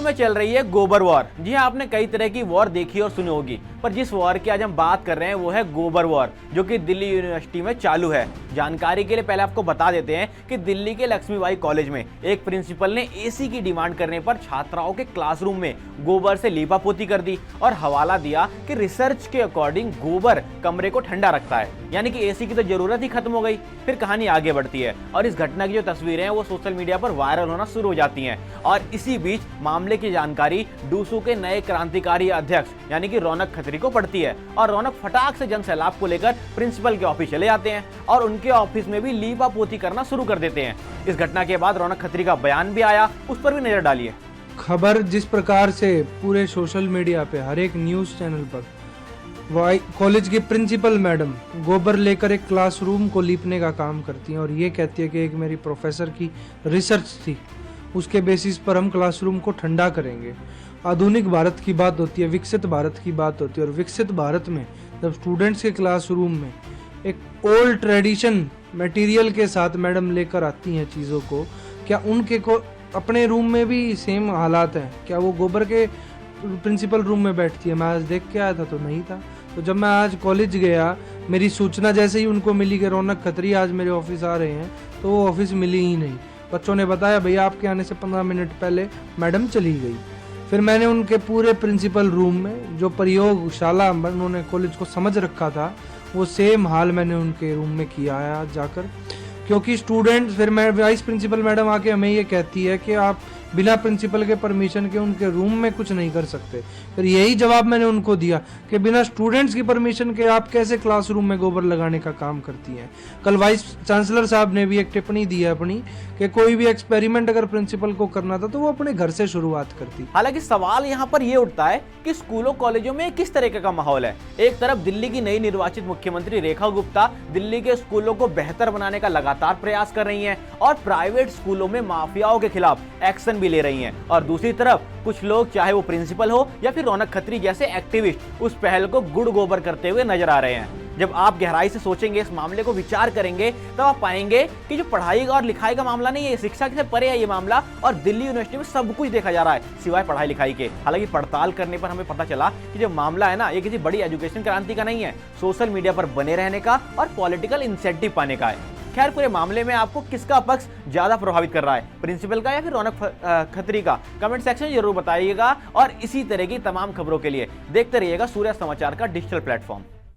में चल रही है गोबर वॉर। जी हाँ, आपने कई तरह की वॉर देखी और सुनी होगी, पर जिस वॉर की आज हम बात कर रहे हैं वो है गोबर वॉर, जो कि दिल्ली यूनिवर्सिटी में चालू है। जानकारी के लिए पहले आपको बता देते हैं कि दिल्ली के लक्ष्मीबाई कॉलेज में एक प्रिंसिपल ने एसी की डिमांड करने पर छात्राओं के क्लासरूम में गोबर से लीपापोती कर दी और हवाला दिया कि रिसर्च के अकॉर्डिंग गोबर कमरे को ठंडा रखता है, यानी कि एसी की तो जरूरत ही खत्म हो गई। फिर कहानी आगे बढ़ती है और इस घटना की जो तस्वीरें हैं वो सोशल मीडिया पर वायरल होना शुरू हो जाती हैं। और इसी बीच मामले की जानकारी डूसू के नए क्रांतिकारी अध्यक्ष यानी कि रौनक खत्री को पड़ती है और रौनक फटाक से जन सैलाब को लेकर प्रिंसिपल के ऑफिस चले जाते हैं और उनके ऑफिस में भी लीपापोती करना शुरू कर देते हैं। इस घटना के बाद रौनक खत्री का बयान भी आया, उस पर भी नजर डालिए। खबर जिस प्रकार से पूरे सोशल मीडिया पे हर एक न्यूज़ चैनल पर कॉलेज की प्रिंसिपल मैडम गोबर लेकर एक क्लासरूम को लीपने का काम करती हैं और ये कहती है कि एक मेरी प्रोफेसर की रिसर्च थी, उसके बेसिस पर हम क्लासरूम को ठंडा करेंगे। आधुनिक भारत की बात होती है, विकसित भारत की बात होती है, और विकसित भारत में जब स्टूडेंट्स के क्लासरूम में एक ओल्ड ट्रेडिशन मटेरियल के साथ मैडम लेकर आती हैं चीज़ों को, क्या उनके को अपने रूम में भी सेम हालात हैं? क्या वो गोबर के प्रिंसिपल रूम में बैठती है? मैं आज देख के आया था तो नहीं था। तो जब मैं आज कॉलेज गया, मेरी सूचना जैसे ही उनको मिली कि रौनक खत्री आज मेरे ऑफिस आ रहे हैं, तो वो ऑफिस मिली ही नहीं। बच्चों ने बताया भैया आपके आने से 15 मिनट पहले मैडम चली गई। फिर मैंने उनके पूरे प्रिंसिपल रूम में जो प्रयोगशाला उन्होंने कॉलेज को समझ रखा था, वो सेम हाल मैंने उनके रूम में किया है आज जाकर। क्योंकि स्टूडेंट, फिर मैं वाइस प्रिंसिपल मैडम आके हमें ये कहती है कि आप बिना प्रिंसिपल के परमिशन के उनके रूम में कुछ नहीं कर सकते। फिर यही जवाब मैंने उनको दिया कि बिना स्टूडेंट्स की परमिशन के आप कैसे क्लासरूम में गोबर लगाने का काम करती हैं। कल वाइस चांसलर साहब ने भी एक टिप्पणी दी है अपनी कि कोई भी एक्सपेरिमेंट अगर प्रिंसिपल को करना था तो वो अपने घर से शुरुआत करती। हालांकि सवाल यहाँ पर ये उठता है कि स्कूलों कॉलेजों में किस तरीके का माहौल है। एक तरफ दिल्ली की नई निर्वाचित मुख्यमंत्री रेखा गुप्ता दिल्ली के स्कूलों को बेहतर बनाने का लगातार प्रयास कर रही हैं और प्राइवेट स्कूलों में माफियाओं के खिलाफ एक्शन भी ले रही हैं, और दूसरी तरफ कुछ लोग, चाहे वो प्रिंसिपल हो या फिर रौनक खत्री जैसे एक्टिविस्ट, उस पहल को गुड़ गोबर करते हुए नजर आ रहे हैं। जब आप गहराई से सोचेंगे, इस मामले को विचार करेंगे, तब आप पाएंगे कि जो पढ़ाई और लिखाई का मामला नहीं है, शिक्षा से परे है ये मामला, और दिल्ली यूनिवर्सिटी में सब कुछ देखा जा रहा है सिवाय पढ़ाई लिखाई के। हालांकि पड़ताल करने पर हमें पता चला कि जो मामला है ना, ये किसी बड़ी एजुकेशन क्रांति का नहीं है, सोशल मीडिया पर बने रहने का और पॉलिटिकल इंसेंटिव पाने का है। खैर, पूरे मामले में आपको किसका पक्ष ज्यादा प्रभावित कर रहा है, प्रिंसिपल का या फिर रौनक खत्री का? कमेंट सेक्शन में जरूर बताइएगा और इसी तरह की तमाम खबरों के लिए देखते रहिएगा सूर्य समाचार का डिजिटल प्लेटफॉर्म।